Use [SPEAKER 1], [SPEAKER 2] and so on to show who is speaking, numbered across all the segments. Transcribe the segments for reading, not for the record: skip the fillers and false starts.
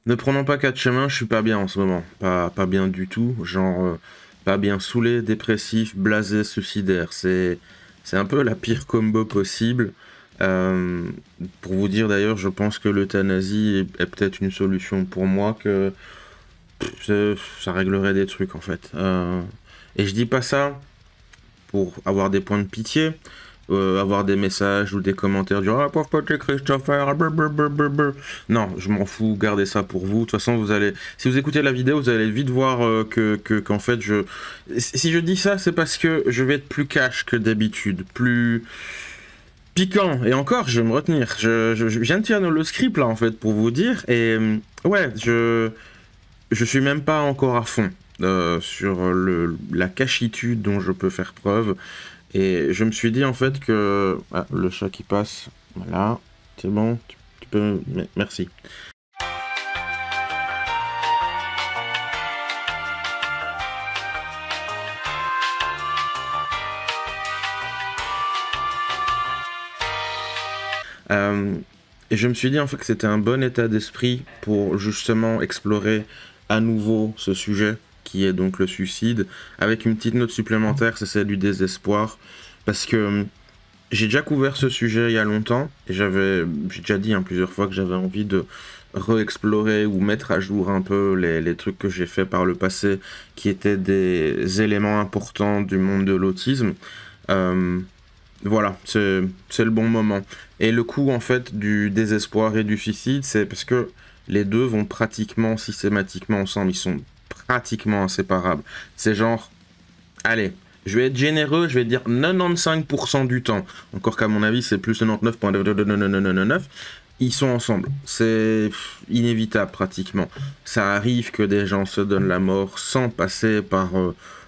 [SPEAKER 1] Ne prenons pas quatre chemins, je suis pas bien en ce moment. Pas bien du tout. Genre, pas bien saoulé, dépressif, blasé, suicidaire. C'est un peu la pire combo possible. Euh, pour vous dire d'ailleurs, je pense que l'euthanasie est peut-être une solution pour moi, que ça réglerait des trucs en fait. Et je dis pas ça pour avoir des points de pitié, avoir des messages ou des commentaires du «Ah, pauvre petit Christopher, blablabla». Non, je m'en fous, gardez ça pour vous. De toute façon, si vous écoutez la vidéo, vous allez vite voir qu'en fait, si je dis ça, c'est parce que je vais être plus cash que d'habitude, plus piquant. Et encore, je vais me retenir. Je viens de tirer le script là, en fait, pour vous dire. Et ouais, je suis même pas encore à fond sur la cachitude dont je peux faire preuve. Et je me suis dit en fait que... Ah, le chat qui passe. Voilà. C'est bon. Tu peux... Merci. Euh, et je me suis dit en fait que c'était un bon état d'esprit pour justement explorer à nouveau ce sujet qui est donc le suicide, avec une petite note supplémentaire, c'est celle du désespoir, parce que j'ai déjà couvert ce sujet il y a longtemps, et j'ai déjà dit plusieurs fois que j'avais envie de re-explorer ou mettre à jour un peu les trucs que j'ai fait par le passé, qui étaient des éléments importants du monde de l'autisme. Euh, voilà, c'est le bon moment. Et le coup, en fait, du désespoir et du suicide, c'est parce que les deux vont pratiquement systématiquement ensemble. Ils sont pratiquement inséparables. C'est genre, allez, je vais être généreux, je vais dire 95% du temps. Encore qu'à mon avis, c'est plus 99,999. Ils sont ensemble. C'est inévitable, pratiquement. Ça arrive que des gens se donnent la mort sans passer par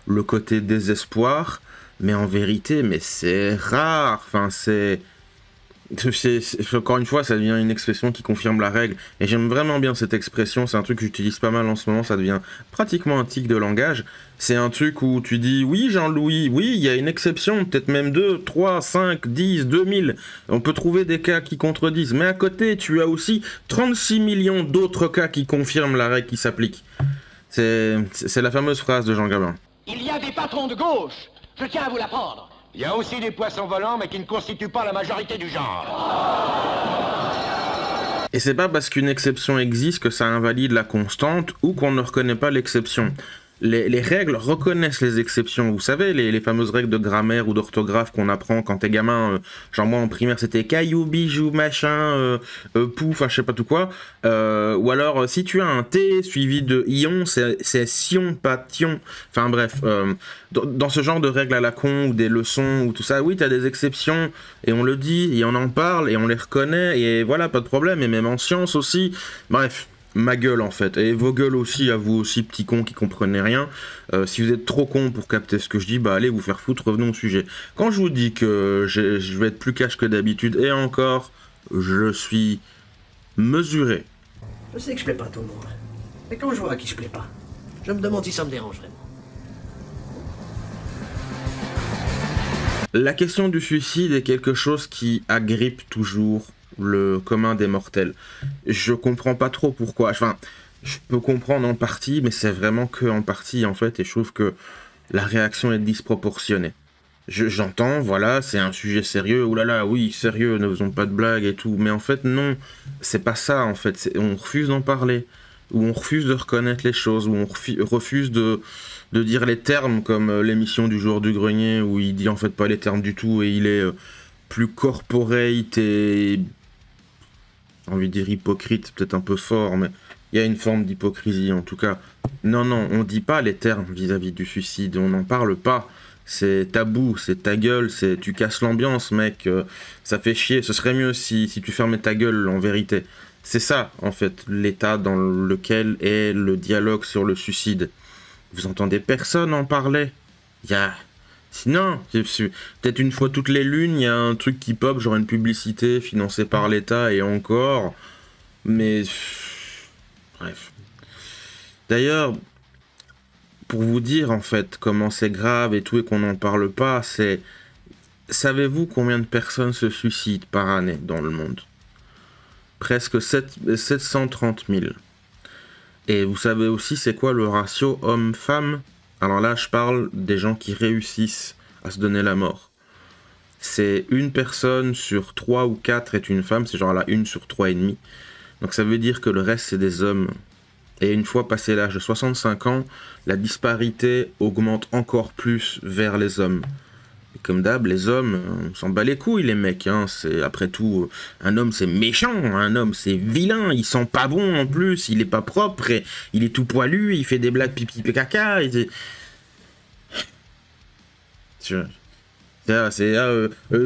[SPEAKER 1] le côté désespoir. Mais en vérité, mais c'est rare. Enfin, encore une fois, ça devient une expression qui confirme la règle. Et j'aime vraiment bien cette expression. C'est un truc que j'utilise pas mal en ce moment. Ça devient pratiquement un tic de langage. C'est un truc où tu dis, oui, Jean-Louis, oui, il y a une exception, peut-être même 2, 3, 5, 10, 2000. On peut trouver des cas qui contredisent. Mais à côté, tu as aussi 36 millions d'autres cas qui confirment la règle qui s'applique. C'est la fameuse phrase de Jean Gabin.
[SPEAKER 2] Il y a des patrons de gauche. Je tiens à vous l'apprendre.
[SPEAKER 3] Il y a aussi des poissons volants, mais qui ne constituent pas la majorité du genre.
[SPEAKER 1] Et c'est pas parce qu'une exception existe que ça invalide la constante ou qu'on ne reconnaît pas l'exception. Les règles reconnaissent les exceptions. Vous savez, les fameuses règles de grammaire ou d'orthographe qu'on apprend quand t'es gamin. Genre moi en primaire c'était caillou, bijou, machin, pouf, enfin je sais pas tout quoi. Ou alors si tu as un T suivi de ion, c'est sion, pas tion. Enfin bref, dans ce genre de règles à la con ou des leçons ou tout ça, oui t'as des exceptions et on le dit et on en parle et on les reconnaît et voilà, pas de problème. Et même en sciences aussi. Bref. Ma gueule en fait, et vos gueules aussi, à vous aussi petits cons qui comprenez rien. Si vous êtes trop cons pour capter ce que je dis, bah allez vous faire foutre, revenons au sujet. Quand je vous dis que je vais être plus cash que d'habitude, et encore, je suis mesuré.
[SPEAKER 4] Je sais que je plais pas à tout le monde, mais quand je vois à qui je plais pas, je me demande si ça me dérange vraiment.
[SPEAKER 1] La question du suicide est quelque chose qui agrippe toujours le commun des mortels. Je comprends pas trop pourquoi. Enfin, je peux comprendre en partie, mais c'est vraiment que en partie en fait, et je trouve que la réaction est disproportionnée. J'entends, voilà, c'est un sujet sérieux, oulala, oui, sérieux, ne faisons pas de blagues et tout, mais en fait, non, c'est pas ça, en fait, on refuse d'en parler, ou on refuse de reconnaître les choses, ou on refuse de dire les termes, comme l'émission du joueur du grenier, où il dit en fait pas les termes du tout, et il est plus corporate et j'ai envie de dire hypocrite, peut-être un peu fort, mais il y a une forme d'hypocrisie en tout cas. Non, non, on dit pas les termes vis-à-vis du suicide, on n'en parle pas. C'est tabou, c'est ta gueule, c'est tu casses l'ambiance, mec, ça fait chier. Ce serait mieux si tu fermais ta gueule, en vérité. C'est ça, en fait, l'état dans lequel est le dialogue sur le suicide. Vous entendez personne en parler. Il y a... Sinon, peut-être une fois toutes les lunes, il y a un truc qui pop, genre une publicité financée par l'État et encore. Mais... Bref. D'ailleurs, pour vous dire en fait comment c'est grave et tout et qu'on n'en parle pas, c'est... Savez-vous combien de personnes se suicident par année dans le monde? Presque 730 000. Et vous savez aussi c'est quoi le ratio homme-femme? Alors là, je parle des gens qui réussissent à se donner la mort. C'est une personne sur 3 ou 4 est une femme, c'est genre là 1 sur 3,5. Donc ça veut dire que le reste c'est des hommes. Et une fois passé l'âge de 65 ans, la disparité augmente encore plus vers les hommes. Et comme d'hab, les hommes, on s'en bat les couilles les mecs. Hein. C'est, après tout, un homme c'est méchant, un homme c'est vilain, il sent pas bon en plus, il est pas propre, et il est tout poilu, il fait des blagues pipi caca.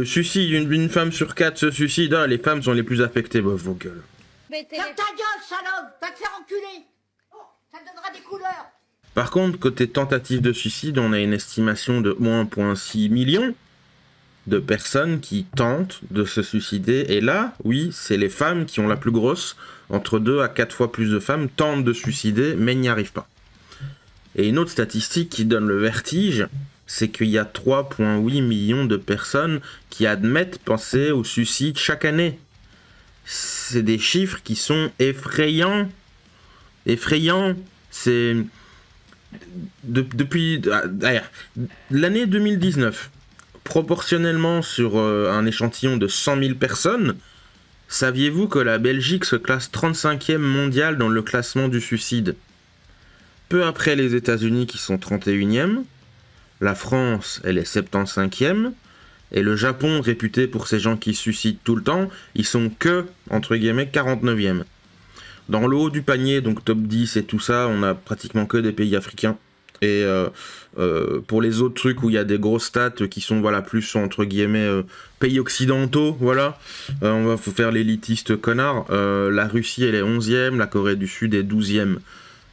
[SPEAKER 1] Suicide, une femme sur 4 se suicide, les femmes sont les plus affectées, bah, vos gueules.
[SPEAKER 5] Ferme ta gueule, salope! Va te faire enculer! Ça te donnera des couleurs!
[SPEAKER 1] Par contre, côté tentative de suicide, on a une estimation de 1,6 million de personnes qui tentent de se suicider. Et là, oui, c'est les femmes qui ont la plus grosse. Entre 2 à 4 fois plus de femmes tentent de se suicider, mais n'y arrivent pas. Et une autre statistique qui donne le vertige, c'est qu'il y a 3,8 millions de personnes qui admettent penser au suicide chaque année. C'est des chiffres qui sont effrayants. Effrayants. C'est... depuis l'année 2019, proportionnellement sur un échantillon de 100 000 personnes, saviez-vous que la Belgique se classe 35e mondial dans le classement du suicide? Peu après les États-Unis qui sont 31e, la France, elle est 75e, et le Japon, réputé pour ces gens qui se suicident tout le temps, ils sont que, entre guillemets, 49e. Dans le haut du panier, donc top 10 et tout ça, on a pratiquement que des pays africains. Et pour les autres trucs où il y a des grosses stats qui sont voilà, plus entre guillemets pays occidentaux, voilà, on va faire l'élitiste connard. La Russie elle est 11e, la Corée du Sud est 12e.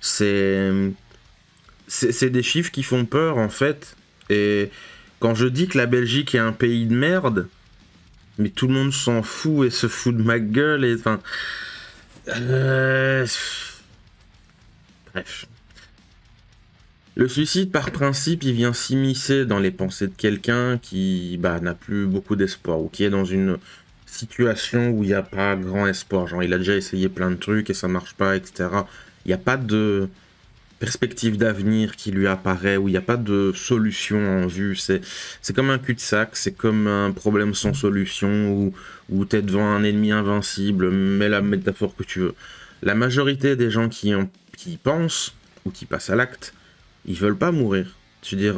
[SPEAKER 1] C'est des chiffres qui font peur en fait. Et quand je dis que la Belgique est un pays de merde, mais tout le monde s'en fout et se fout de ma gueule. Et enfin, bref. Le suicide, par principe, il vient s'immiscer dans les pensées de quelqu'un qui n'a plus beaucoup d'espoir ou qui est dans une situation où il n'y a pas grand espoir. Genre, il a déjà essayé plein de trucs et ça marche pas, etc. Il n'y a pas de perspective d'avenir qui lui apparaît, où il n'y a pas de solution en vue. C'est comme un cul-de-sac, c'est comme un problème sans solution, où tu es devant un ennemi invincible, mets la métaphore que tu veux. La majorité des gens qui pensent, ou qui passent à l'acte, ils veulent pas mourir. Je veux dire,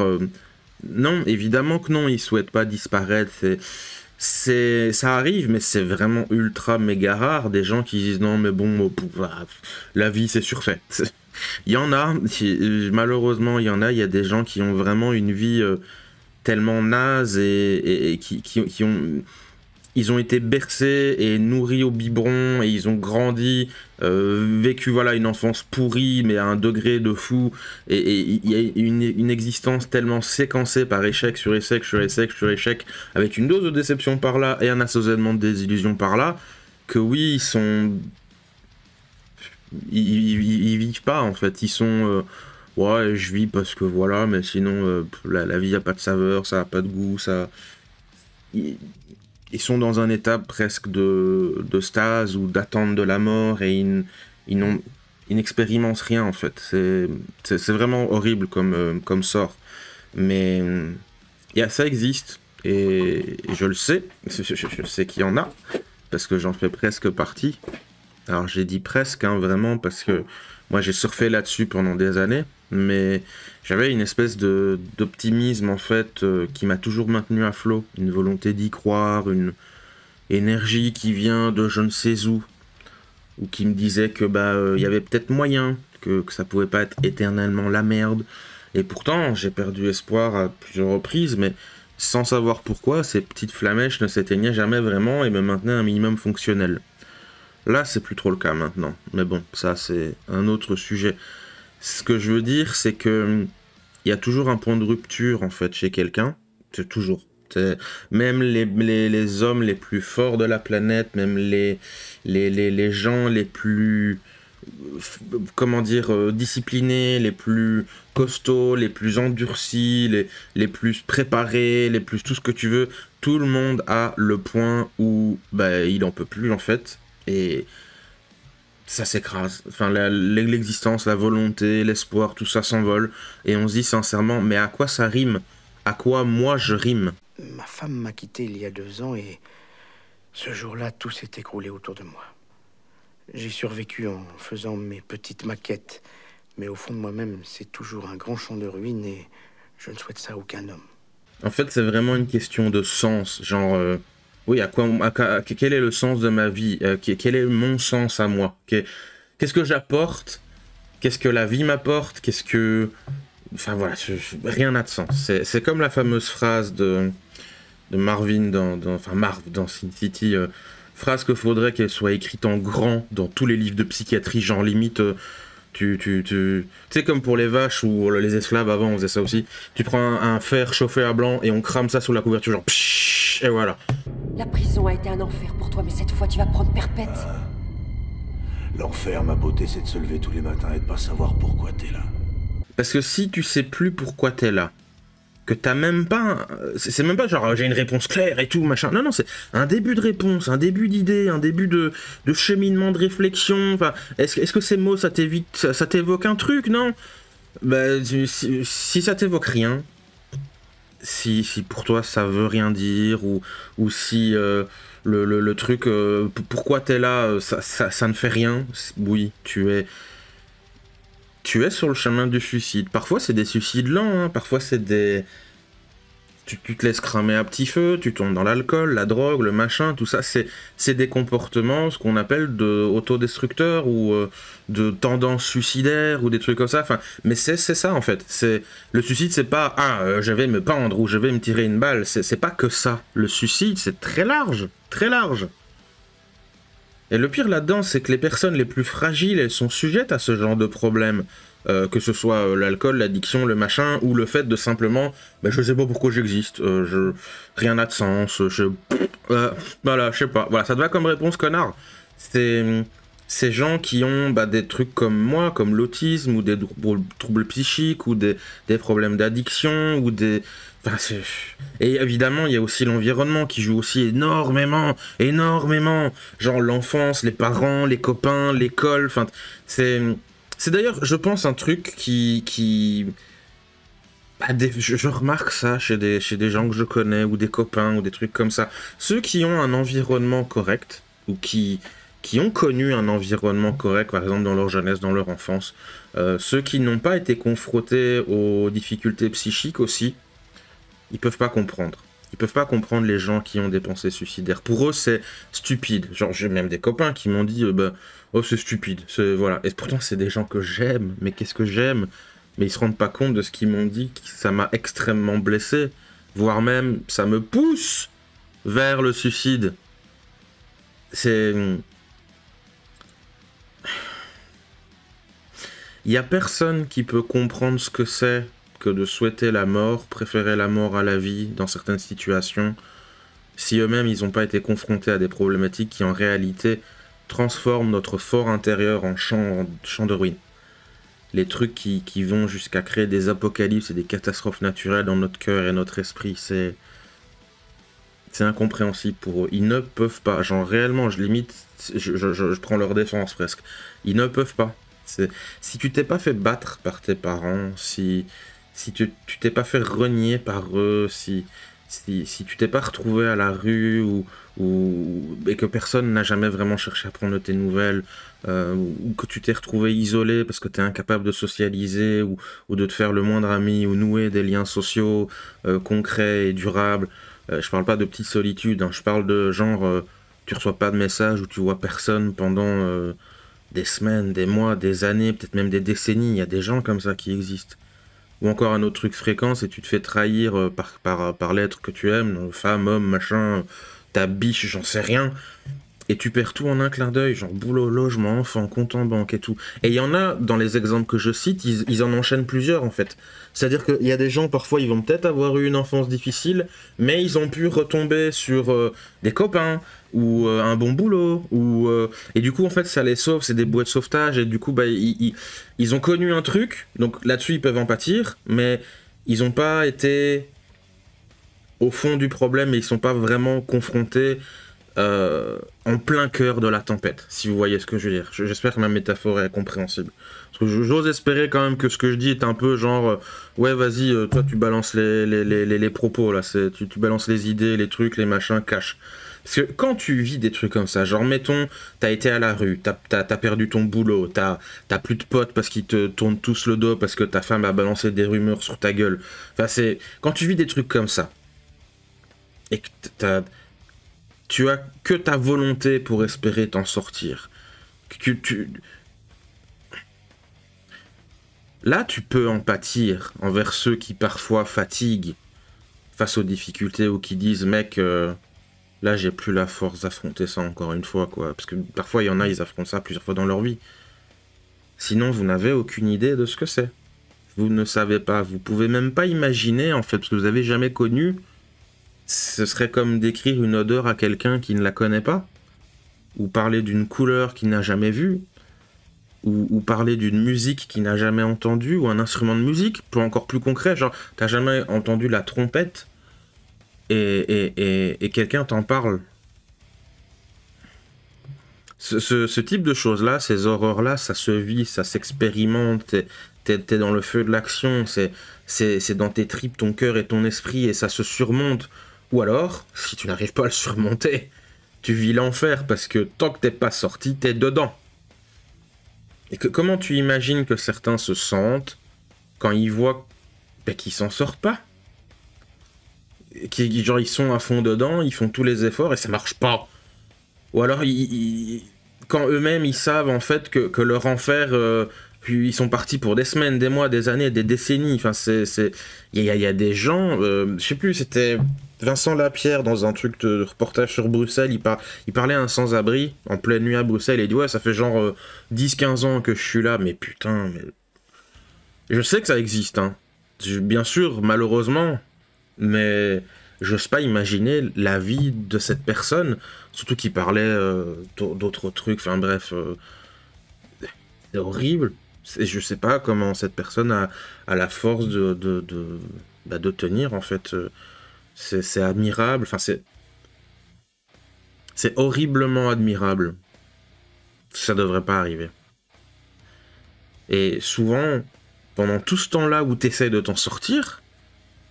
[SPEAKER 1] non, évidemment que non, ils souhaitent pas disparaître. Ça arrive, mais c'est vraiment ultra méga rare. Des gens qui disent non, mais bon, la vie c'est surfait. Il y en a, malheureusement, il y a des gens qui ont vraiment une vie tellement naze et qui ont... Ils ont été bercés et nourris au biberon et ils ont grandi, vécu voilà, une enfance pourrie mais à un degré de fou. Et il y a une existence tellement séquencée par échec sur échec sur échec sur échec, avec une dose de déception par là et un assaisonnement de désillusion par là, que oui, ils sont... Ils vivent pas en fait, ils sont... ouais, je vis parce que voilà, mais sinon la vie a pas de saveur, ça a pas de goût, ça... Ils sont dans un état presque de stase ou d'attente de la mort et ils n'expérimentent rien en fait. C'est vraiment horrible comme sort. Mais ça existe et je le sais. Je sais qu'il y en a parce que j'en fais presque partie. Alors j'ai dit presque, hein, vraiment, parce que moi j'ai surfé là-dessus pendant des années. Mais j'avais une espèce d'optimisme en fait qui m'a toujours maintenu à flot, une volonté d'y croire, une énergie qui vient de je ne sais où, ou qui me disait que y avait peut-être moyen, que ça pouvait pas être éternellement la merde. Et pourtant j'ai perdu espoir à plusieurs reprises, mais sans savoir pourquoi, ces petites flamèches ne s'éteignaient jamais vraiment et me maintenaient un minimum fonctionnel. Là c'est plus trop le cas maintenant, mais bon, ça c'est un autre sujet. Ce que je veux dire, c'est que il y a toujours un point de rupture en fait chez quelqu'un. C'est toujours. Même les hommes les plus forts de la planète, même les gens les plus comment dire disciplinés, les plus costauds, les plus endurcis, les plus préparés, les plus tout ce que tu veux. Tout le monde a le point où il en peut plus en fait. Et ça s'écrase. Enfin, l'existence, la volonté, l'espoir, tout ça s'envole. Et on se dit sincèrement, mais à quoi ça rime? À quoi moi je rime?
[SPEAKER 4] Ma femme m'a quitté il y a 2 ans et ce jour-là, tout s'est écroulé autour de moi. J'ai survécu en faisant mes petites maquettes. Mais au fond de moi-même, c'est toujours un grand champ de ruines et je ne souhaite ça à aucun homme.
[SPEAKER 1] En fait, c'est vraiment une question de sens. Genre, oui, quel est le sens de ma vie? Quel est mon sens à moi? Qu'est-ce que j'apporte? Qu'est-ce que la vie m'apporte? Qu'est-ce que... Enfin voilà, rien n'a de sens. C'est comme la fameuse phrase de Marvin Marv dans Sin City. Phrase qu'il faudrait qu'elle soit écrite en grand dans tous les livres de psychiatrie, genre limite... Tu sais, comme pour les vaches ou les esclaves avant, on faisait ça aussi. Tu prends un fer chauffé à blanc et on crame ça sous la couverture, genre pshhh, et voilà.
[SPEAKER 6] La prison a été un enfer pour toi, mais cette fois tu vas prendre perpète.
[SPEAKER 7] L'enfer, ma beauté, c'est de se lever tous les matins et de pas savoir pourquoi t'es là.
[SPEAKER 1] Parce que si tu sais plus pourquoi t'es là, que t'as même pas... C'est même pas genre j'ai une réponse claire et tout, machin. Non, c'est un début de réponse, un début d'idée, un début de cheminement, de réflexion. Enfin, est-ce que ces mots, ça t'évoque un truc, non? Bah, si ça t'évoque rien, si pour toi ça veut rien dire, ou si le truc, pourquoi t'es là, ça ne fait rien, oui, tu es sur le chemin du suicide. Parfois, c'est des suicides lents, hein. Parfois, c'est des... Tu te laisses cramer à petit feu, tu tombes dans l'alcool, la drogue, le machin, tout ça. C'est des comportements, ce qu'on appelle autodestructeurs ou de tendances suicidaires ou des trucs comme ça. Enfin, mais c'est ça, en fait. Le suicide, c'est pas « Ah, je vais me pendre » ou « Je vais me tirer une balle ». C'est pas que ça. Le suicide, c'est très large. Très large. Et le pire là-dedans, c'est que les personnes les plus fragiles, elles sont sujettes à ce genre de problème. Que ce soit l'alcool, l'addiction, le machin, ou le fait de simplement, je sais pas pourquoi j'existe, rien n'a de sens, voilà, je sais pas. Voilà, ça te va comme réponse, connard. C'est ces gens qui ont des trucs comme moi, comme l'autisme, ou des troubles psychiques, ou des problèmes d'addiction, ou des... Et évidemment, il y a aussi l'environnement qui joue aussi énormément. Genre l'enfance, les parents, les copains, l'école, enfin, c'est d'ailleurs, je pense, un truc qui... je remarque ça chez des gens que je connais, ou des copains, ou des trucs comme ça. Ceux qui ont un environnement correct, ou qui ont connu un environnement correct, par exemple dans leur jeunesse, dans leur enfance, ceux qui n'ont pas été confrontés aux difficultés psychiques aussi, ils peuvent pas comprendre. Ils peuvent pas comprendre les gens qui ont des pensées suicidaires. Pour eux, c'est stupide. Genre, j'ai même des copains qui m'ont dit oh, c'est stupide. Voilà. Et pourtant, c'est des gens que j'aime. Mais qu'est-ce que j'aime? Mais ils se rendent pas compte de ce qu'ils m'ont dit. Ça m'a extrêmement blessé. Voire même, ça me pousse vers le suicide. Il y a personne qui peut comprendre ce que c'est que de souhaiter la mort, préférer la mort à la vie dans certaines situations, si eux-mêmes ils n'ont pas été confrontés à des problématiques qui en réalité transforment notre fort intérieur en champ de ruines. Les trucs qui vont jusqu'à créer des apocalypses et des catastrophes naturelles dans notre cœur et notre esprit, c'est incompréhensible pour eux. Ils ne peuvent pas, genre réellement, je prends leur défense presque. Ils ne peuvent pas. Si tu t'es pas fait battre par tes parents, si tu t'es pas fait renier par eux, si tu t'es pas retrouvé à la rue et que personne n'a jamais vraiment cherché à prendre tes nouvelles, ou que tu t'es retrouvé isolé parce que tu es incapable de socialiser ou de te faire le moindre ami ou nouer des liens sociaux concrets et durables, je parle pas de petite solitude, hein, je parle de genre tu reçois pas de messages ou tu vois personne pendant des semaines, des mois, des années, peut-être même des décennies. Il y a des gens comme ça qui existent. Ou encore un autre truc fréquent, c'est que tu te fais trahir par l'être que tu aimes, femme, homme, machin, ta biche, j'en sais rien. Et tu perds tout en un clin d'œil, genre boulot, logement, enfant, compte en banque et tout. Et il y en a, dans les exemples que je cite, ils en enchaînent plusieurs en fait. C'est-à-dire qu'il y a des gens, parfois, ils vont peut-être avoir eu une enfance difficile, mais ils ont pu retomber sur des copains, ou un bon boulot, et du coup, en fait, ça les sauve, c'est des bouées de sauvetage, et du coup, ils ont connu un truc, donc là-dessus, ils peuvent en pâtir, mais ils n'ont pas été au fond du problème, et ils ne sont pas vraiment confrontés en plein cœur de la tempête, si vous voyez ce que je veux dire. J'espère que ma métaphore est compréhensible. Parce que j'ose espérer quand même que ce que je dis est un peu genre ouais vas-y, toi tu balances les propos là, tu balances les idées, les trucs, les machins, cache. Parce que quand tu vis des trucs comme ça, genre mettons, t'as été à la rue, t'as perdu ton boulot, t'as plus de potes parce qu'ils te tournent tous le dos parce que ta femme a balancé des rumeurs sur ta gueule. Enfin c'est... Quand tu vis des trucs comme ça, et que tu as que ta volonté pour espérer t'en sortir. Là, tu peux en pâtir envers ceux qui parfois fatiguent face aux difficultés ou qui disent « Mec, là, j'ai plus la force d'affronter ça encore une fois. » quoi. Parce que parfois, il y en a, ils affrontent ça plusieurs fois dans leur vie. Sinon, vous n'avez aucune idée de ce que c'est. Vous ne savez pas. Vous pouvez même pas imaginer, en fait, parce que vous n'avez jamais connu... Ce serait comme décrire une odeur à quelqu'un qui ne la connaît pas, ou parler d'une couleur qu'il n'a jamais vue, ou parler d'une musique qu'il n'a jamais entendue, ou un instrument de musique, encore plus concret, genre t'as jamais entendu la trompette, et quelqu'un t'en parle. Ce type de choses-là, ces horreurs-là, ça se vit, ça s'expérimente, t'es dans le feu de l'action, c'est dans tes tripes, ton cœur et ton esprit, et ça se surmonte. Ou alors, si tu n'arrives pas à le surmonter, tu vis l'enfer, parce que tant que t'es pas sorti, t'es dedans. Et comment tu imagines que certains se sentent quand ils voient qu'ils s'en sortent pas? Genre ils sont à fond dedans, ils font tous les efforts et ça marche pas. Ou alors, quand eux-mêmes ils savent en fait que leur enfer... Puis ils sont partis pour des semaines, des mois, des années, des décennies. Enfin, il y a des gens, je sais plus, c'était Vincent Lapierre dans un truc de reportage sur Bruxelles. Il parlait à un sans-abri en pleine nuit à Bruxelles. Et il dit ouais, ça fait genre 10-15 ans que je suis là, mais putain, mais je sais que ça existe, hein. Bien sûr, malheureusement, mais j'ose pas imaginer la vie de cette personne, surtout qu'il parlait d'autres trucs. Enfin bref, c'est horrible. Je sais pas comment cette personne a la force de tenir, en fait. C'est admirable. Enfin, c'est horriblement admirable. Ça devrait pas arriver. Et souvent, pendant tout ce temps-là où t'essayes de t'en sortir,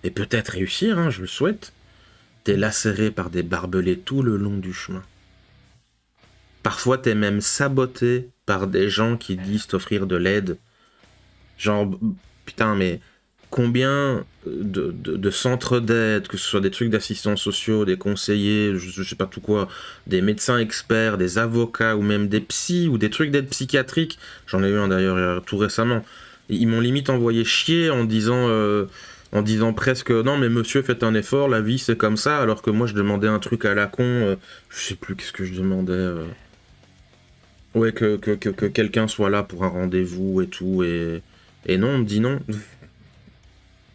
[SPEAKER 1] et peut-être réussir, hein, je le souhaite, t'es lacéré par des barbelés tout le long du chemin. Parfois, t'es même saboté par des gens qui disent t'offrir de l'aide. Genre, putain, mais combien de centres d'aide, que ce soit des trucs d'assistants sociaux, des conseillers, je sais pas tout quoi, des médecins experts, des avocats, ou même des psys, ou des trucs d'aide psychiatrique. J'en ai eu un d'ailleurs tout récemment. Ils m'ont limite envoyé chier en disant presque non mais monsieur faites un effort, la vie c'est comme ça, alors que moi je demandais un truc à la con, je sais plus qu'est-ce que je demandais. Ouais, que quelqu'un soit là pour un rendez-vous et tout, et non, on me dit non.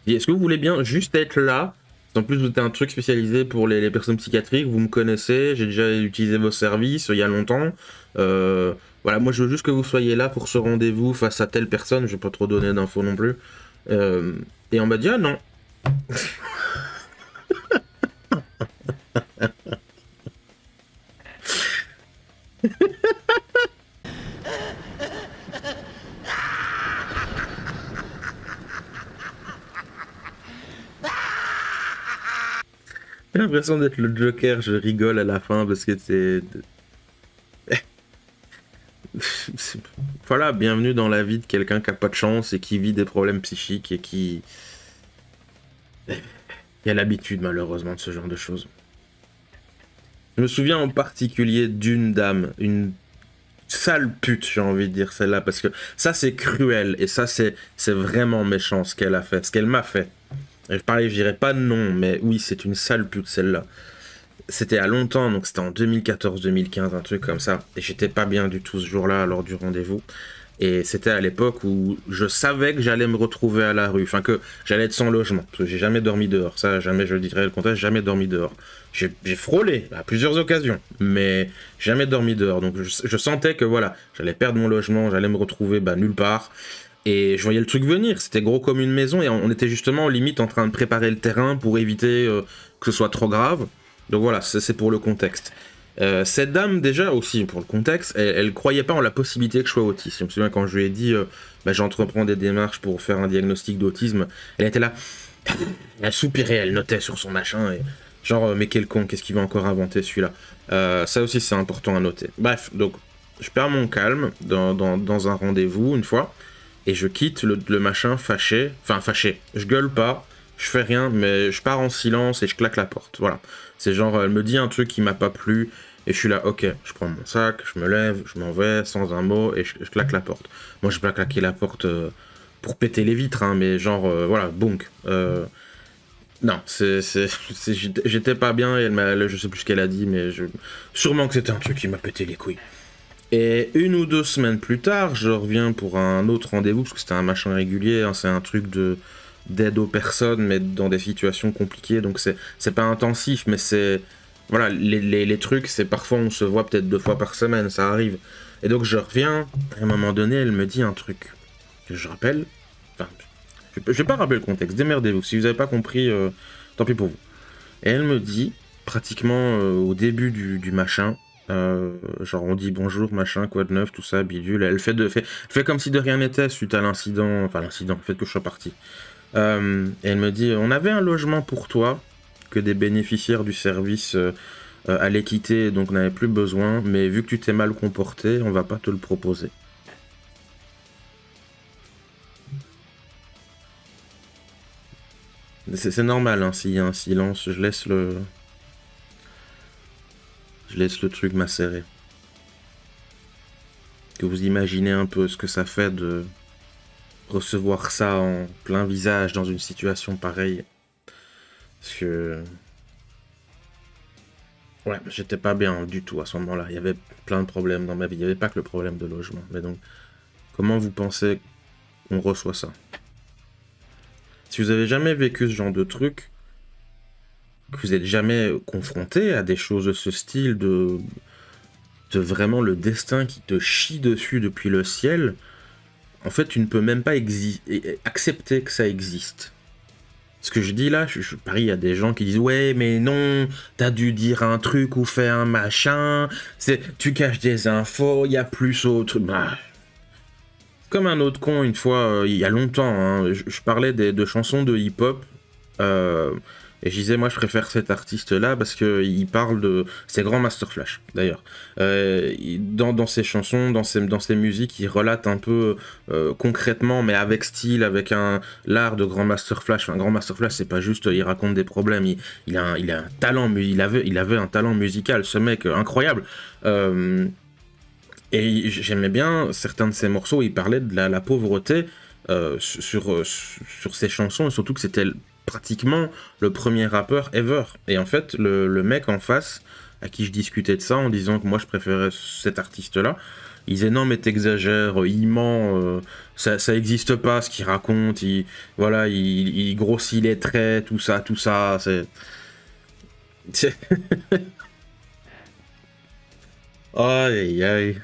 [SPEAKER 1] Est-ce que vous voulez bien juste être là? En plus, vous êtes un truc spécialisé pour les personnes psychiatriques, vous me connaissez, j'ai déjà utilisé vos services il y a longtemps. Voilà, moi je veux juste que vous soyez là pour ce rendez-vous face à telle personne, je vais pas trop donner d'infos non plus. Et on m'a dit ah non. J'ai l'impression d'être le Joker, je rigole à la fin parce que voilà, bienvenue dans la vie de quelqu'un qui a pas de chance et qui vit des problèmes psychiques et qui a l'habitude malheureusement de ce genre de choses. Je me souviens en particulier d'une dame, une sale pute, j'ai envie de dire celle-là, parce que ça c'est cruel et ça c'est vraiment méchant ce qu'elle a fait, ce qu'elle m'a fait. Et pareil, je dirais pas non, mais oui, c'est une sale pute celle-là. C'était à longtemps, donc c'était en 2014-2015, un truc comme ça. Et j'étais pas bien du tout ce jour-là, lors du rendez-vous. Et c'était à l'époque où je savais que j'allais me retrouver à la rue, enfin que j'allais être sans logement. Parce que j'ai jamais dormi dehors, ça jamais je le dirais le contraire, jamais dormi dehors. J'ai frôlé à plusieurs occasions, mais jamais dormi dehors. Donc je sentais que voilà, j'allais perdre mon logement, j'allais me retrouver nulle part. Et je voyais le truc venir, c'était gros comme une maison et on était justement limite en train de préparer le terrain pour éviter que ce soit trop grave. Donc voilà, c'est pour le contexte. Cette dame, déjà, aussi, pour le contexte, elle croyait pas en la possibilité que je sois autiste. Je me souviens quand je lui ai dit, j'entreprends des démarches pour faire un diagnostic d'autisme, elle était là, elle soupirait, elle notait sur son machin, et genre, mais quel con, qu'est-ce qu'il va encore inventer celui-là. Ça aussi, c'est important à noter. Bref, donc, je perds mon calme dans un rendez-vous, une fois, et je quitte le machin fâché, je gueule pas, je fais rien, mais je pars en silence et je claque la porte, voilà. C'est genre, elle me dit un truc qui m'a pas plu, et je suis là, ok, je prends mon sac, je me lève, je m'en vais, sans un mot, et je claque la porte. Moi, je vais pas claquer la porte pour péter les vitres, hein, mais genre, voilà, bonk. Non, j'étais pas bien, et je sais plus ce qu'elle a dit, mais sûrement que c'était un truc qui m'a pété les couilles. Et 1 ou 2 semaines plus tard, je reviens pour un autre rendez-vous, parce que c'était un machin régulier, hein, c'est un truc d'aide aux personnes, mais dans des situations compliquées, donc c'est pas intensif, mais c'est... Voilà, les trucs, c'est parfois on se voit peut-être 2 fois par semaine, ça arrive. Et donc je reviens, à un moment donné, elle me dit un truc que je rappelle, enfin, je vais pas rappeler le contexte, démerdez-vous, si vous avez pas compris, tant pis pour vous. Et elle me dit, pratiquement au début du machin, genre on dit bonjour, machin, quoi de neuf, tout ça, bidule, elle fait comme si de rien n'était suite à l'incident, le fait que je sois parti. Et elle me dit, on avait un logement pour toi, que des bénéficiaires du service allaient quitter, donc n'avaient plus besoin, mais vu que tu t'es mal comporté, on va pas te le proposer. C'est normal, hein, s'il y a un silence, je laisse le truc macérer. Que vous imaginez un peu ce que ça fait de recevoir ça en plein visage dans une situation pareille. Parce que... Ouais, j'étais pas bien du tout à ce moment-là. Il y avait plein de problèmes dans ma vie. Il n'y avait pas que le problème de logement. Mais donc, comment vous pensez qu'on reçoit ça? Si vous avez jamais vécu ce genre de truc, que vous n'êtes jamais confronté à des choses de ce style, de vraiment le destin qui te chie dessus depuis le ciel, en fait, tu ne peux même pas accepter que ça existe. Ce que je dis là, je parie, il y a des gens qui disent « Ouais, mais non, t'as dû dire un truc ou faire un machin, tu caches des infos, il y a plus autre... » Comme un autre con, une fois, il y a longtemps, hein, je parlais de chansons de hip-hop, et je disais, moi, je préfère cet artiste-là parce qu'il parle de... C'est Grandmaster Flash, d'ailleurs. Dans ses chansons, dans ses musiques, il relate un peu concrètement, mais avec style, avec l'art de Grandmaster Flash. Enfin, Grandmaster Flash, c'est pas juste, il raconte des problèmes, il a un talent, il avait un talent musical, ce mec, incroyable. Et j'aimais bien certains de ses morceaux, il parlait de la pauvreté sur ses chansons, et surtout que c'était pratiquement le premier rappeur ever. Et en fait, le mec en face, à qui je discutais de ça, en disant que moi je préférais cet artiste-là, il disait non mais t'exagères, il ment, ça existe pas ce qu'il raconte, il grossit les traits, tout ça, c'est... Aïe aïe.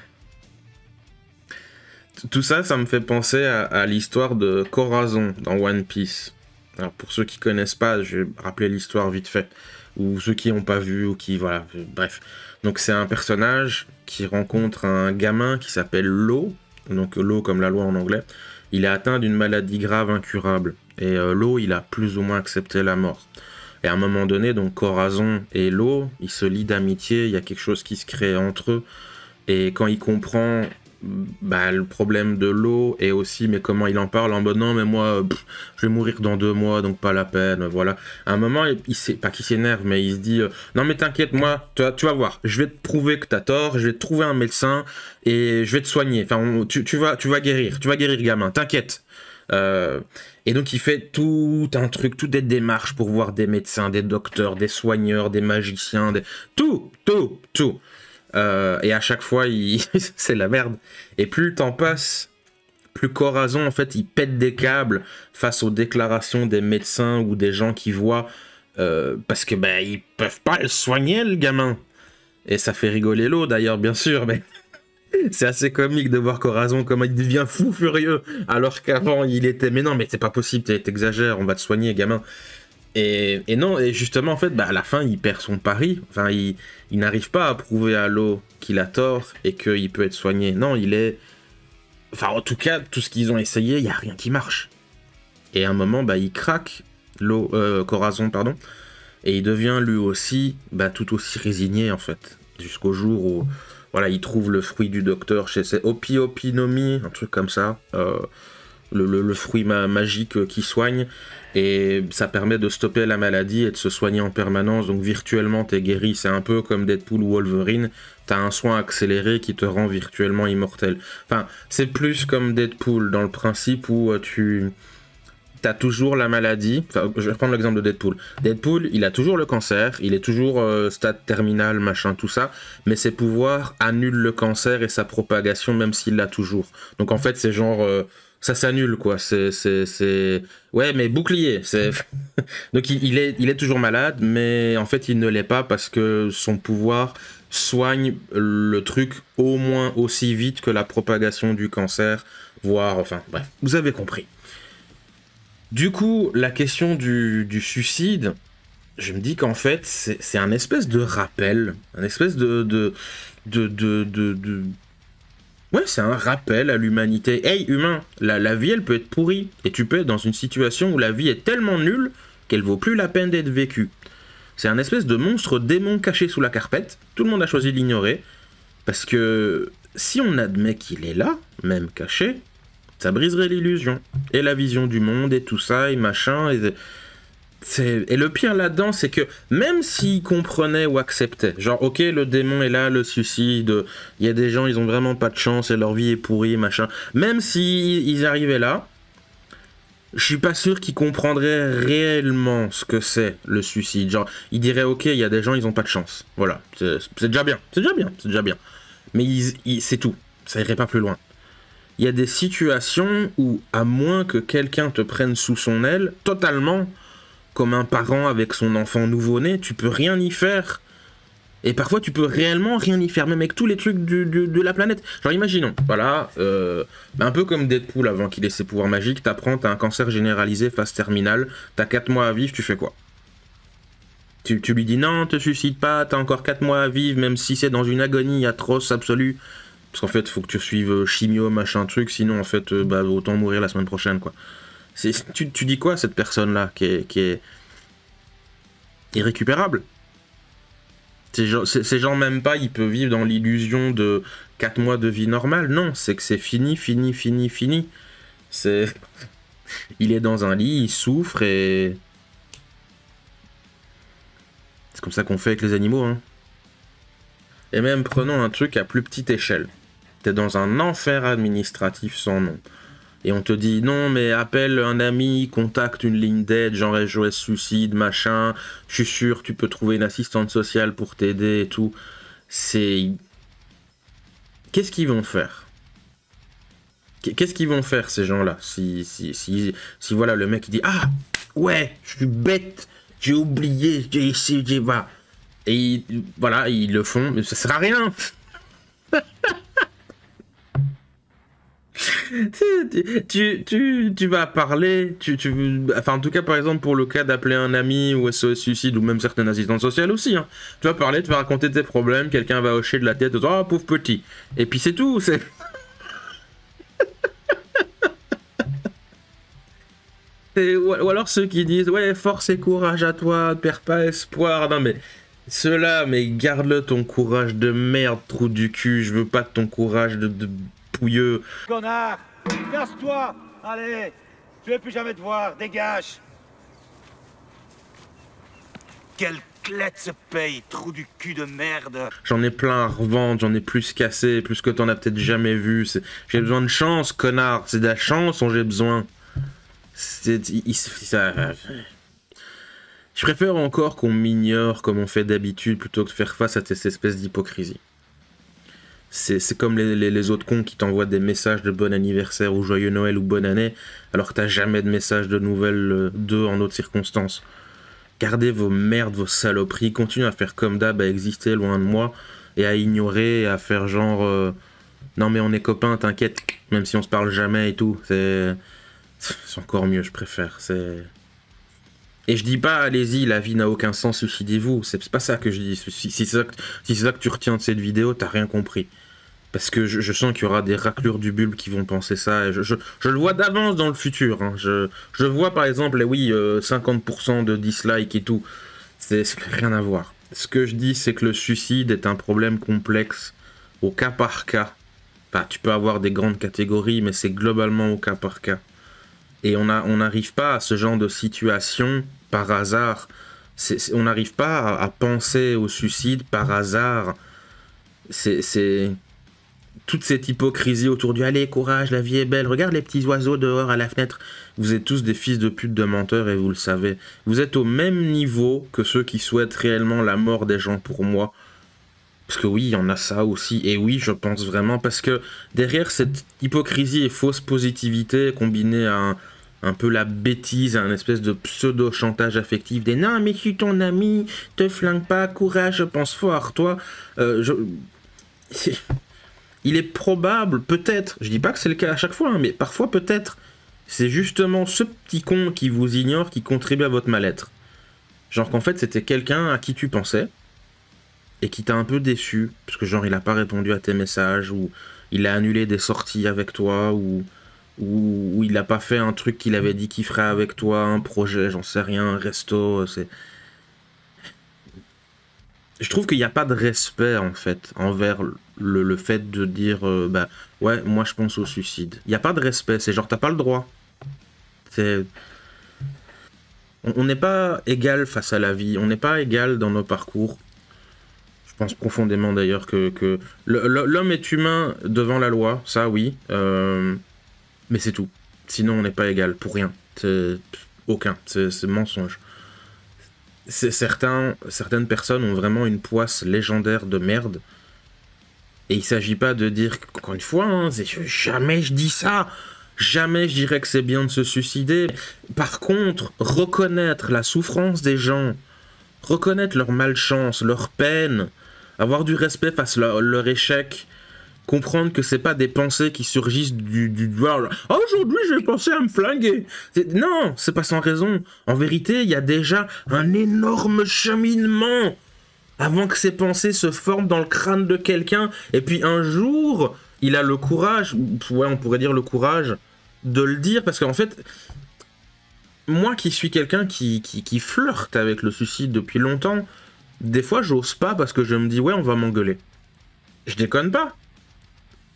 [SPEAKER 1] Tout ça, ça me fait penser à l'histoire de Corazon dans One Piece. Alors pour ceux qui connaissent pas, je vais rappeler l'histoire vite fait, ou ceux qui n'ont pas vu, ou qui... Voilà, bref. Donc c'est un personnage qui rencontre un gamin qui s'appelle Law, donc Law comme la loi en anglais. Il est atteint d'une maladie grave incurable, et Law, il a plus ou moins accepté la mort. Et à un moment donné, donc Corazon et Law, ils se lient d'amitié, il y a quelque chose qui se crée entre eux, et quand il comprend... le problème de l'eau et aussi mais comment il en parle en mode non mais moi je vais mourir dans 2 mois donc pas la peine, voilà. À un moment pas qu'il s'énerve mais il se dit non mais t'inquiète, moi tu vas voir, je vais te prouver que t'as tort, je vais te trouver un médecin et je vais te soigner, enfin tu vas guérir gamin, t'inquiète. Et donc il fait tout un truc, toutes des démarches pour voir des médecins, des docteurs, des soigneurs, des magiciens, tout. Et à chaque fois, c'est la merde. Et plus le temps passe, plus Corazon, en fait, il pète des câbles face aux déclarations des médecins ou des gens qui voient, parce que ils peuvent pas le soigner, le gamin. Et ça fait rigoler l'eau, d'ailleurs, bien sûr, mais c'est assez comique de voir Corazon comment il devient fou furieux, alors qu'avant, il était « Mais non, mais c'est pas possible, t'exagères, on va te soigner, gamin. » Et non, et justement, en fait, à la fin, il perd son pari. Enfin, il n'arrive pas à prouver à Lo qu'il a tort et qu'il peut être soigné. Non, il est... Enfin, en tout cas, tout ce qu'ils ont essayé, il n'y a rien qui marche. Et à un moment, il craque, Corazon, pardon, et il devient lui aussi tout aussi résigné, en fait. Jusqu'au jour où, voilà, il trouve le fruit du docteur chez ses Opiopinomie, un truc comme ça. Le fruit magique qui soigne, et ça permet de stopper la maladie et de se soigner en permanence, donc virtuellement t'es guéri. C'est un peu comme Deadpool ou Wolverine, t'as un soin accéléré qui te rend virtuellement immortel. Enfin, c'est plus comme Deadpool dans le principe où t'as toujours la maladie. Enfin, je vais reprendre l'exemple de Deadpool. Deadpool, il a toujours le cancer, il est toujours stade terminal, machin, tout ça, mais ses pouvoirs annulent le cancer et sa propagation, même s'il l'a toujours. Donc en fait, c'est genre... ça s'annule, quoi. Ouais, mais bouclier. Donc il est toujours malade, mais en fait il ne l'est pas parce que son pouvoir soigne le truc au moins aussi vite que la propagation du cancer, voire... Enfin, bref, vous avez compris. Du coup, la question du suicide, je me dis qu'en fait, c'est un espèce de rappel, un espèce de... Ouais, c'est un rappel à l'humanité. Hey, humain, la vie, elle peut être pourrie. Et tu peux être dans une situation où la vie est tellement nulle qu'elle vaut plus la peine d'être vécue. C'est un espèce de monstre démon caché sous la carpette. Tout le monde a choisi de l'ignorer. Parce que si on admet qu'il est là, même caché, ça briserait l'illusion. Et la vision du monde et tout ça, et machin... Et le pire là-dedans, c'est que même s'ils comprenaient ou acceptaient, genre ok, le démon est là, le suicide, il y a des gens, ils ont vraiment pas de chance et leur vie est pourrie, machin, même s'ils arrivaient là, je suis pas sûr qu'ils comprendraient réellement ce que c'est le suicide. Genre, ils diraient ok, il y a des gens, ils ont pas de chance, voilà, c'est déjà bien, c'est déjà bien. Mais c'est tout, ça irait pas plus loin. Il y a des situations où, à moins que quelqu'un te prenne sous son aile, totalement... Comme un parent avec son enfant nouveau-né, tu peux rien y faire. Et parfois, tu peux réellement rien y faire, même avec tous les trucs de la planète. Genre, imaginons, voilà, un peu comme Deadpool avant qu'il ait ses pouvoirs magiques, t'as un cancer généralisé, phase terminale, t'as 4 mois à vivre, tu fais quoi? Tu lui dis non, te suicide pas, t'as encore 4 mois à vivre, même si c'est dans une agonie atroce absolue. Parce qu'en fait, faut que tu suives chimio, machin truc, sinon, en fait, autant mourir la semaine prochaine, quoi. Tu dis quoi à cette personne-là qui est irrécupérable? Ces gens même pas, ils peuvent vivre dans l'illusion de 4 mois de vie normale. Non, c'est que c'est fini. Il est dans un lit, il souffre et... C'est comme ça qu'on fait avec les animaux, hein. Et même prenons un truc à plus petite échelle. T'es dans un enfer administratif sans nom. Et on te dit, non, mais appelle un ami, contacte une ligne d'aide, genre SOS suicide, machin, je suis sûr, tu peux trouver une assistante sociale pour t'aider et tout. Qu'est-ce qu'ils vont faire? Qu'est-ce qu'ils vont faire, ces gens-là? Si voilà, le mec, il dit, ah, ouais, je suis bête, j'ai oublié, voilà. Et voilà, ils le font, mais ça sert à rien. tu vas parler, enfin en tout cas par exemple pour le cas d'appeler un ami ou SOS suicide ou même certaines assistantes sociales aussi, hein. Tu vas parler, tu vas raconter tes problèmes, quelqu'un va hocher de la tête, oh pauvre petit, et puis c'est tout, c'est... ou alors ceux qui disent ouais force et courage à toi, perds pas espoir, non mais ceux-là, mais garde-le ton courage de merde, trou du cul, je veux pas de ton courage de pouilleux.
[SPEAKER 3] Connard, casse-toi. Allez, je vais plus jamais te voir, dégage. Quelle clette se paye, trou du cul de merde.
[SPEAKER 1] J'en ai plein à revendre, j'en ai plus cassé, plus que t'en as peut-être jamais vu. J'ai besoin de chance, connard, c'est de la chance dont j'ai besoin. Je préfère encore qu'on m'ignore comme on fait d'habitude plutôt que de faire face à cette espèce d'hypocrisie. C'est comme les autres cons qui t'envoient des messages de bon anniversaire ou joyeux Noël ou bonne année alors que t'as jamais de message de nouvelles d'eux en autres circonstances. Gardez vos merdes, vos saloperies, continuez à faire comme d'hab, à exister loin de moi et à ignorer et à faire genre non mais on est copains, t'inquiète, même si on se parle jamais et tout. C'est encore mieux, je préfère. Et je dis pas, allez-y, la vie n'a aucun sens, suicidez-vous. C'est pas ça que je dis. Si c'est ça que tu retiens de cette vidéo, t'as rien compris. Parce que je sens qu'il y aura des raclures du bulbe qui vont penser ça. Et je le vois d'avance dans le futur. Hein. Je vois par exemple, 50% de dislikes et tout. C'est rien à voir. Ce que je dis, c'est que le suicide est un problème complexe au cas par cas. Enfin, tu peux avoir des grandes catégories, mais c'est globalement au cas par cas. Et on n'arrive pas à ce genre de situation par hasard. On n'arrive pas à penser au suicide par hasard. C'est toute cette hypocrisie autour du « Allez, courage, la vie est belle, regarde les petits oiseaux dehors à la fenêtre ». Vous êtes tous des fils de pute de menteurs et vous le savez. Vous êtes au même niveau que ceux qui souhaitent réellement la mort des gens pour moi. Parce que oui, il y en a ça aussi. Et oui, je pense vraiment. Parce que derrière cette hypocrisie et fausse positivité combinée à un peu la bêtise, à un espèce de pseudo-chantage affectif des « Non, mais je suis ton ami, te flingue pas, courage, je pense fort, toi. » Il est probable, peut-être, je dis pas que c'est le cas à chaque fois, hein, mais parfois peut-être, c'est justement ce petit con qui vous ignore qui contribue à votre mal-être. Genre qu'en fait c'était quelqu'un à qui tu pensais, et qui t'a un peu déçu, parce que genre il a pas répondu à tes messages, ou il a annulé des sorties avec toi, ou il a pas fait un truc qu'il avait dit qu'il ferait avec toi, un projet, j'en sais rien, un resto, c'est... Je trouve qu'il n'y a pas de respect, en fait, envers le fait de dire ouais, moi je pense au suicide. Il n'y a pas de respect, c'est genre, t'as pas le droit. On n'est pas égal face à la vie, on n'est pas égal dans nos parcours. Je pense profondément d'ailleurs que l'homme est humain devant la loi, ça oui, mais c'est tout. Sinon on n'est pas égal, pour rien. Aucun, c'est mensonge. Certaines personnes ont vraiment une poisse légendaire de merde. Et il s'agit pas de dire, encore une fois, hein, jamais je dis ça, jamais je dirais que c'est bien de se suicider. Par contre, reconnaître la souffrance des gens, reconnaître leur malchance, leur peine, avoir du respect face à leur échec, comprendre que c'est pas des pensées qui surgissent du oh, aujourd'hui j'ai pensé à me flinguer. Non, c'est pas sans raison. En vérité, il y a déjà un énorme cheminement avant que ces pensées se forment dans le crâne de quelqu'un. Et puis un jour, il a le courage, ouais, on pourrait dire le courage, de le dire. Parce qu'en fait, moi qui suis quelqu'un qui flirte avec le suicide depuis longtemps, des fois j'ose pas parce que je me dis ouais, on va m'engueuler. Je déconne pas.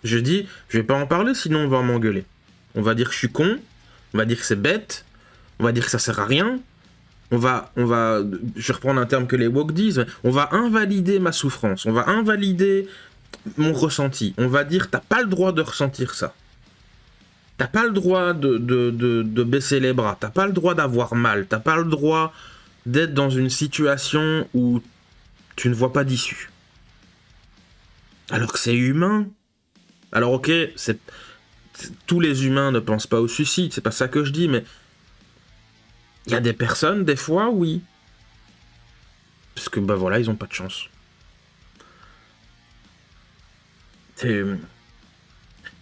[SPEAKER 1] Je dis, je vais pas en parler, sinon on va m'engueuler. On va dire que je suis con, on va dire que c'est bête, on va dire que ça sert à rien, on va, je vais reprendre un terme que les woke disent, on va invalider ma souffrance, on va invalider mon ressenti, on va dire, t'as pas le droit de ressentir ça. T'as pas le droit de baisser les bras, t'as pas le droit d'avoir mal, t'as pas le droit d'être dans une situation où tu ne vois pas d'issue. Alors que c'est humain. Alors ok, tous les humains ne pensent pas au suicide, c'est pas ça que je dis, mais il y a des personnes, des fois, oui. Parce que, bah voilà, ils ont pas de chance.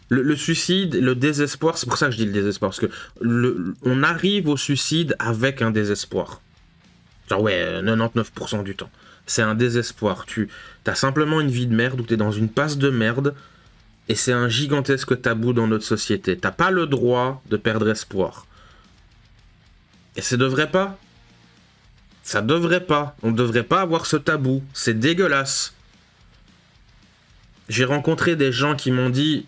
[SPEAKER 1] Le suicide, le désespoir, c'est pour ça que je dis le désespoir, parce que on arrive au suicide avec un désespoir. Genre ouais, 99% du temps. C'est un désespoir. T'as simplement une vie de merde où t'es dans une passe de merde. Et c'est un gigantesque tabou dans notre société. T'as pas le droit de perdre espoir. Et ça devrait pas. Ça devrait pas. On devrait pas avoir ce tabou. C'est dégueulasse. J'ai rencontré des gens qui m'ont dit,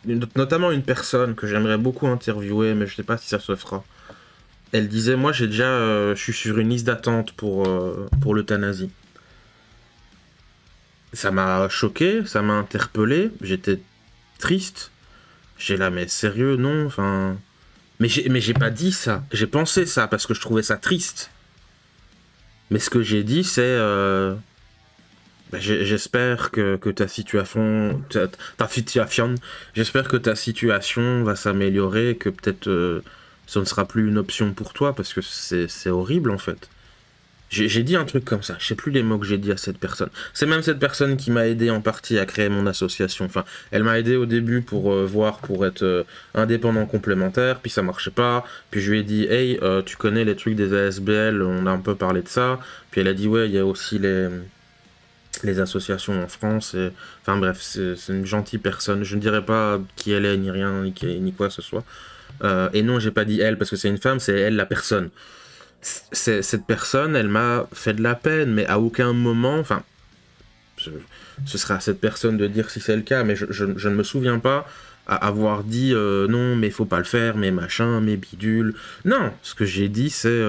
[SPEAKER 1] notamment une personne que j'aimerais beaucoup interviewer, mais je sais pas si ça se fera. Elle disait, moi je suis sur une liste d'attente pour l'euthanasie. Ça m'a choqué, ça m'a interpellé, j'étais triste. J'ai là, mais sérieux, non, enfin... Mais j'ai pas dit ça, j'ai pensé ça, parce que je trouvais ça triste. Mais ce que j'ai dit, c'est... j'espère que ta situation... J'espère que ta situation va s'améliorer, que peut-être ce ne sera plus une option pour toi, parce que c'est horrible, en fait. J'ai dit un truc comme ça, je sais plus les mots que j'ai dit à cette personne. C'est même cette personne qui m'a aidé en partie à créer mon association. Enfin, elle m'a aidé au début pour voir, pour être indépendant complémentaire, puis ça marchait pas. Puis je lui ai dit, hey, tu connais les trucs des ASBL, on a un peu parlé de ça. Puis elle a dit, ouais, il y a aussi les associations en France. Et... Enfin bref, c'est une gentille personne. Je ne dirais pas qui elle est, ni rien, ni quoi que ce soit. Et non, j'ai pas dit elle parce que c'est une femme, c'est elle la personne. Cette personne, elle m'a fait de la peine, mais à aucun moment, enfin, ce sera à cette personne de dire si c'est le cas, mais je ne me souviens pas avoir dit non, mais faut pas le faire, mais machin, mais bidule. Non, ce que j'ai dit, c'est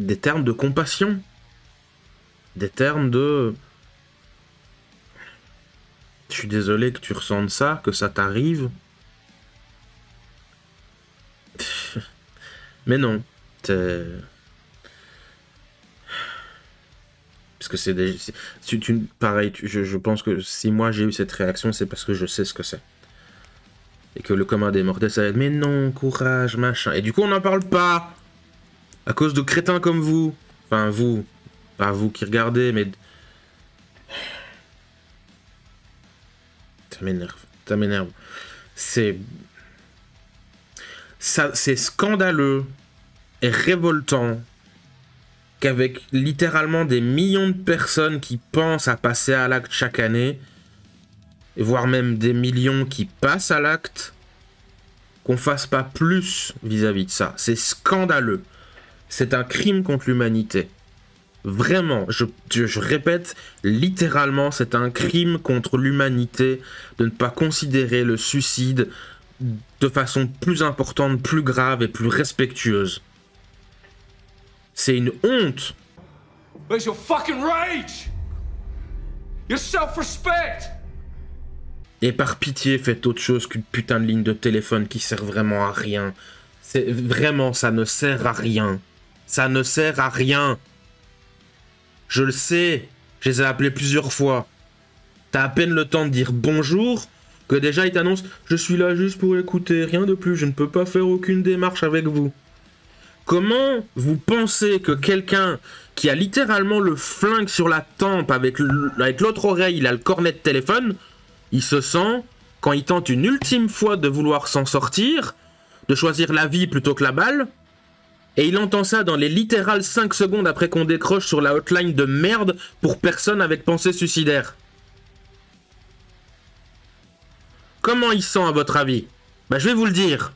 [SPEAKER 1] des termes de compassion, des termes de je suis désolé que tu ressentes ça, que ça t'arrive. Mais non, parce que c'est pareil, je pense que si moi j'ai eu cette réaction, c'est parce que je sais ce que c'est. Et que le commun des mortels, ça va être, mais non, courage, machin. Et du coup, on n'en parle pas. À cause de crétins comme vous. Enfin, vous. Pas vous qui regardez, mais... Ça m'énerve. C'est scandaleux et révoltant qu'avec littéralement des millions de personnes qui pensent à passer à l'acte chaque année, voire même des millions qui passent à l'acte, qu'on fasse pas plus vis-à-vis de ça. C'est scandaleux. C'est un crime contre l'humanité. Vraiment, je répète, littéralement, c'est un crime contre l'humanité de ne pas considérer le suicide de façon plus importante, plus grave et plus respectueuse. C'est une honte.
[SPEAKER 8] Where's your fucking rage? Your self-respect?
[SPEAKER 1] Et par pitié, faites autre chose qu'une putain de ligne de téléphone qui sert vraiment à rien. C'est vraiment, ça ne sert à rien. Ça ne sert à rien. Je le sais, je les ai appelés plusieurs fois. T'as à peine le temps de dire bonjour, que déjà il t'annonce « Je suis là juste pour écouter, rien de plus, je ne peux pas faire aucune démarche avec vous. » Comment vous pensez que quelqu'un qui a littéralement le flingue sur la tempe avec l'autre oreille, il a le cornet de téléphone, il se sent, quand il tente une ultime fois de vouloir s'en sortir, de choisir la vie plutôt que la balle, et il entend ça dans les littérales 5 secondes après qu'on décroche sur la hotline de merde pour personne avec pensée suicidaire. Comment il sent à votre avis? Bah je vais vous le dire.